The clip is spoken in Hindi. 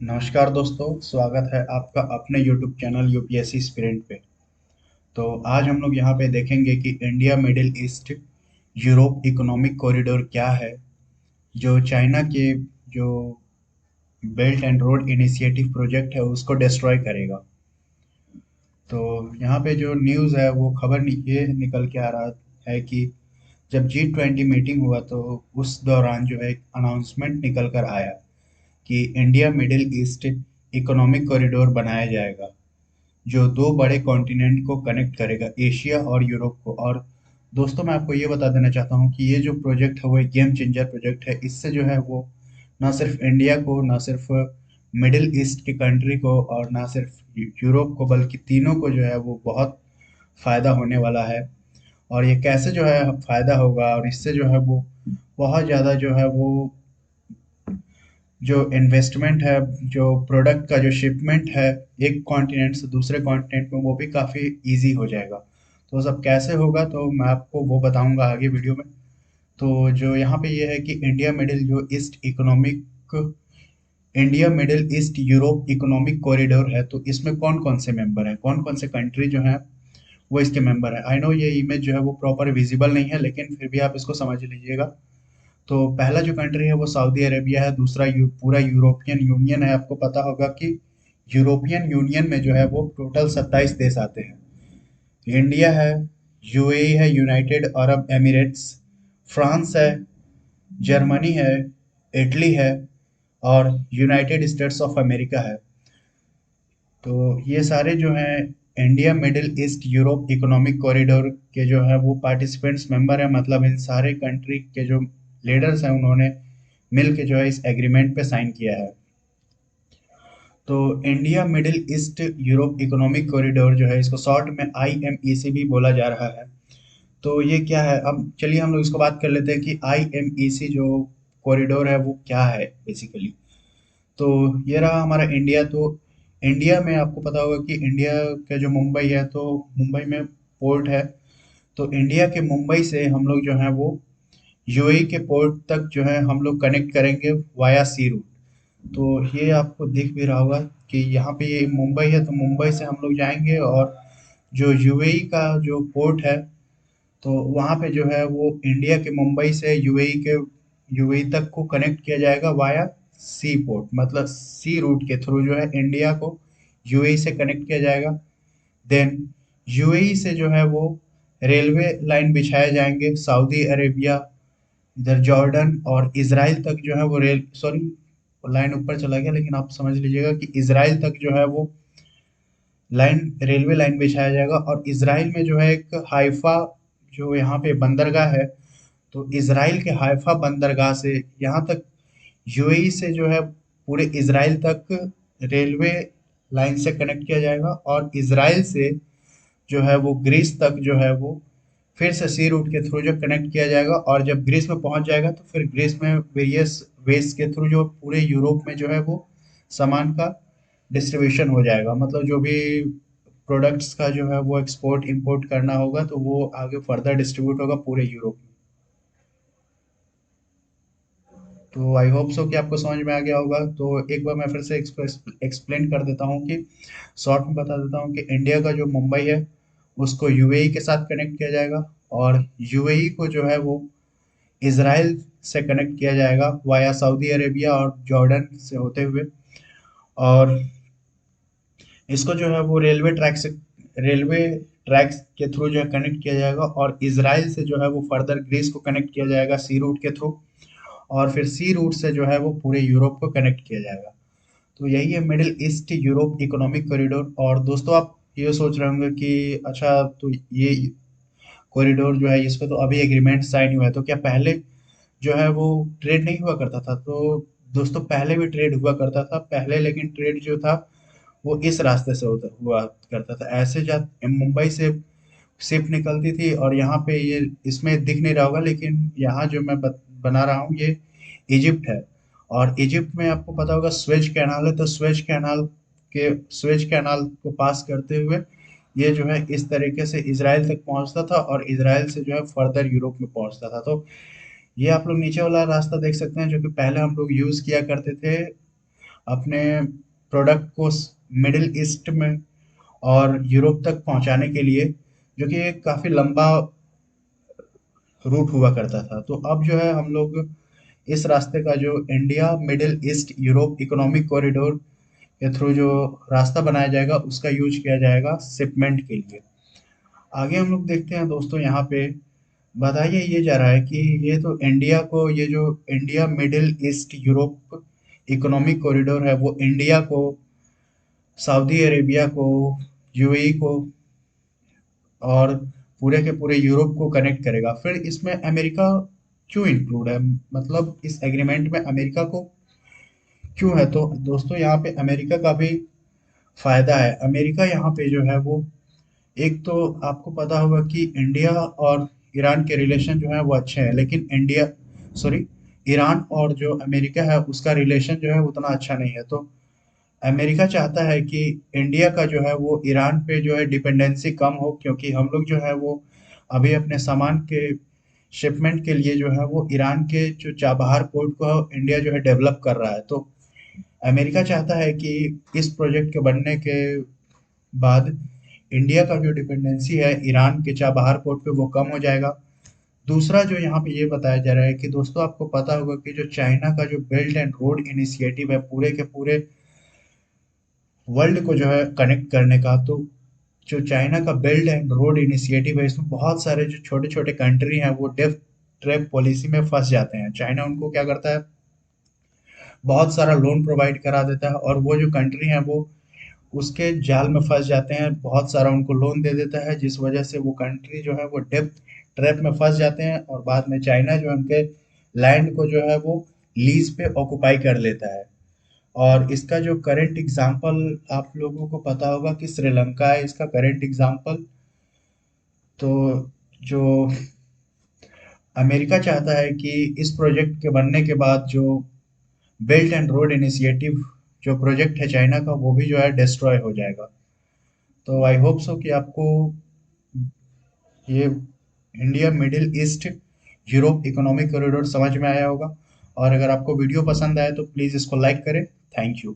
नमस्कार दोस्तों, स्वागत है आपका अपने YouTube चैनल यूपीएससी एस्पिरेंट पे। तो आज हम लोग यहाँ पे देखेंगे कि India middle east Europe economic corridor क्या है, जो चाइना के जो belt and road initiative project है उसको डिस्ट्रॉय करेगा। तो यहाँ पे जो न्यूज़ है वो खबर ये निकल के आ रहा है कि जब G20 मीटिंग हुआ तो उस दौरान जो है एक अनाउंसमेंट निकल कर आया कि India middle east economic corridor बनाया जाएगा, जो दो बड़े कॉन्टिनेंट को कनेक्ट करेगा, एशिया और यूरोप को। और दोस्तों, मैं आपको ये बता देना चाहता हूँ कि ये जो प्रोजेक्ट है वो एक गेम चेंजर प्रोजेक्ट है। इससे जो है वो ना सिर्फ इंडिया को, ना सिर्फ मिडिल ईस्ट की कंट्री को और ना सिर्फ यूरोप को, बल्कि तीनों को जो है वो बहुत फ़ायदा होने वाला है। और ये कैसे जो है फ़ायदा होगा, और इससे जो है वो बहुत ज़्यादा जो है वो जो इन्वेस्टमेंट है, जो प्रोडक्ट का जो शिपमेंट है एक कॉन्टिनेंट से दूसरे कॉन्टिनेंट में, वो भी काफ़ी इजी हो जाएगा। तो वो सब कैसे होगा तो मैं आपको वो बताऊंगा आगे वीडियो में। तो जो यहाँ पे ये है कि India middle east Europe economic corridor है, तो इसमें कौन कौन से मेंबर हैं, कौन कौन से कंट्री जो हैं वो इसके मेंबर है। आई नो ये इमेज जो है वो प्रॉपर विजिबल नहीं है, लेकिन फिर भी आप इसको समझ लीजिएगा। तो पहला जो कंट्री है वो सऊदी अरेबिया है, दूसरा पूरा यूरोपियन यूनियन है। आपको पता होगा कि यूरोपियन यूनियन में जो है वो टोटल 27 देश आते हैं। इंडिया है, यूएई है, यूनाइटेड अरब एमिरेट्स, फ्रांस है, जर्मनी है, इटली है और यूनाइटेड स्टेट्स ऑफ अमेरिका है। तो ये सारे जो हैं India middle east Europe economic corridor के जो है वो पार्टिसिपेंट्स मेंबर हैं। मतलब इन सारे कंट्री के जो लीडर्स हैं उन्होंने मिल के जो है इस एग्रीमेंट पे साइन किया है। तो India middle east Europe economic corridor जो है, इसको शॉर्ट में आईएमईसी भी बोला जा रहा है। तो ये क्या है, अब चलिए हम लोग इसको बात कर लेते हैं कि आईएमईसी जो कॉरिडोर है वो क्या है बेसिकली। तो ये रहा हमारा इंडिया। तो इंडिया में आपको पता होगा कि इंडिया का जो मुंबई है, तो मुंबई में पोर्ट है। तो इंडिया के मुंबई से हम लोग जो है वो यूएई के पोर्ट तक जो है हम लोग कनेक्ट करेंगे वाया सी रूट। तो ये आपको दिख भी रहा होगा कि यहाँ पे ये मुंबई है, तो मुंबई से हम लोग जाएंगे और जो यूएई का जो पोर्ट है, तो वहाँ पे जो है वो इंडिया के मुंबई से यूएई तक को कनेक्ट किया जाएगा वाया सी पोर्ट। मतलब सी रूट के थ्रू जो है इंडिया को यूएई से कनेक्ट किया जाएगा। देन यूएई से जो है वो रेलवे लाइन बिछाए जाएंगे सऊदी अरेबिया, इधर जॉर्डन और इसराइल तक जो है वो रेल, सॉरी लाइन ऊपर चला गया, लेकिन आप समझ लीजिएगा कि इसराइल तक जो है वो लाइन, रेलवे लाइन बिछाया जाएगा। और इसराइल में जो है एक हाइफा जो यहाँ पे बंदरगाह है, तो इसराइल के हाइफा बंदरगाह से यहाँ तक यूएई से जो है पूरे इसराइल तक रेलवे लाइन से कनेक्ट किया जाएगा। और इसराइल से जो है वो ग्रीस तक जो है वो फिर से सी रूट के थ्रू जो कनेक्ट किया जाएगा। और जब ग्रीस में पहुंच जाएगा तो फिर ग्रीस में वेरियस वेज के थ्रू जो पूरे यूरोप में जो है वो सामान का डिस्ट्रीब्यूशन हो जाएगा। मतलब जो भी प्रोडक्ट्स का जो है वो एक्सपोर्ट इंपोर्ट करना होगा तो वो आगे फर्दर डिस्ट्रीब्यूट होगा पूरे यूरोप में। तो आई होप सो कि आपको समझ में आ गया होगा। तो एक बार मैं फिर से एक्सप्लेन कर देता हूँ कि शॉर्ट में बता देता हूँ कि इंडिया का जो मुंबई है उसको यूएई के साथ कनेक्ट किया जाएगा, और यूएई को जो है वो इसराइल से कनेक्ट किया जाएगा वाया सऊदी अरेबिया और जॉर्डन से होते हुए। और इसको जो है वो रेलवे ट्रैक्स के थ्रू जो है कनेक्ट किया जाएगा, और इसराइल से जो है वो फर्दर ग्रीस को कनेक्ट किया जाएगा सी रूट के थ्रू। और फिर सी रूट से जो है वो पूरे यूरोप को कनेक्ट किया जाएगा। तो यही है middle east Europe economic corridor. और दोस्तों, आप ये सोच रहे होंगे कि अच्छा, तो ये कॉरिडोर जो है इस पे तो अभी एग्रीमेंट साइन हुआ है, तो क्या पहले जो है वो ट्रेड नहीं हुआ करता था? तो दोस्तों, पहले भी ट्रेड हुआ करता था पहले, लेकिन ट्रेड जो था वो इस रास्ते से होता हुआ करता था। ऐसे जा मुंबई से शिप निकलती थी, और यहाँ पे ये इसमें दिख नहीं रहा होगा, लेकिन यहाँ जो मैं बना रहा हूँ ये इजिप्ट है। और इजिप्ट में आपको पता होगा स्वेज कैनाल है, तो स्वेज कैनाल को पास करते हुए ये जो है इस तरीके से इसराइल तक पहुंचता था, और इसराइल से जो है फर्दर यूरोप में पहुंचता था। तो ये आप लोग नीचे वाला रास्ता देख सकते हैं जो कि पहले हम लोग यूज किया करते थे अपने प्रोडक्ट को मिडिल ईस्ट में और यूरोप तक पहुंचाने के लिए, जो कि एक काफ़ी लंबा रूट हुआ करता था। तो अब जो है हम लोग इस रास्ते का, जो India middle east Europe economic corridor के थ्रू जो रास्ता बनाया जाएगा, उसका यूज किया जाएगा शिपमेंट के लिए। आगे हम लोग देखते हैं दोस्तों, यहाँ पे बताइए ये जा रहा है कि ये तो इंडिया को, ये जो India middle east Europe economic corridor है, वो इंडिया को, सऊदी अरेबिया को, यूएई को और पूरे के पूरे यूरोप को कनेक्ट करेगा। फिर इसमें अमेरिका क्यों इंक्लूड है, मतलब इस एग्रीमेंट में अमेरिका को क्यों है? तो दोस्तों यहाँ पे अमेरिका का भी फायदा है। अमेरिका यहाँ पे जो है वो, एक तो आपको पता होगा कि इंडिया और ईरान के रिलेशन जो है वो अच्छे हैं, लेकिन इंडिया, सॉरी, ईरान और जो अमेरिका है उसका रिलेशन जो है उतना अच्छा नहीं है। तो अमेरिका चाहता है कि इंडिया का जो है वो ईरान पे जो है डिपेंडेंसी कम हो, क्योंकि हम लोग जो है वो अभी अपने सामान के शिपमेंट के लिए जो है वो ईरान के जो चाबहार पोर्ट को इंडिया जो है डेवलप कर रहा है। तो अमेरिका चाहता है कि इस प्रोजेक्ट के बनने के बाद इंडिया का जो डिपेंडेंसी है ईरान के चाबहार पोर्ट पे, वो कम हो जाएगा। दूसरा जो यहाँ पे ये बताया जा रहा है कि दोस्तों आपको पता होगा कि जो चाइना का जो बेल्ट एंड रोड इनिशिएटिव है पूरे के पूरे वर्ल्ड को जो है कनेक्ट करने का, तो जो चाइना का बेल्ट एंड रोड इनिशिएटिव है, इसमें बहुत सारे जो छोटे छोटे कंट्री हैं वो डेफ ट्रैप पॉलिसी में फंस जाते हैं। चाइना उनको क्या करता है, बहुत सारा लोन प्रोवाइड करा देता है, और वो जो कंट्री है वो उसके जाल में फंस जाते हैं, बहुत सारा उनको लोन दे देता है, जिस वजह से वो कंट्री जो है वो डेब्ट ट्रैप में फंस जाते हैं, और बाद में चाइना जो है उनके लैंड को जो है वो लीज पे ऑक्युपाई कर लेता है। और इसका जो करंट एग्जांपल आप लोगों को पता होगा कि श्रीलंका है इसका करंट एग्जांपल। तो जो अमेरिका चाहता है कि इस प्रोजेक्ट के बनने के बाद जो बेल्ट एंड रोड इनिशिएटिव जो प्रोजेक्ट है चाइना का, वो भी जो है डिस्ट्रॉय हो जाएगा। तो आई होप सो कि आपको ये India middle east Europe economic corridor समझ में आया होगा। और अगर आपको वीडियो पसंद आए तो प्लीज़ इसको लाइक करें। Thank you.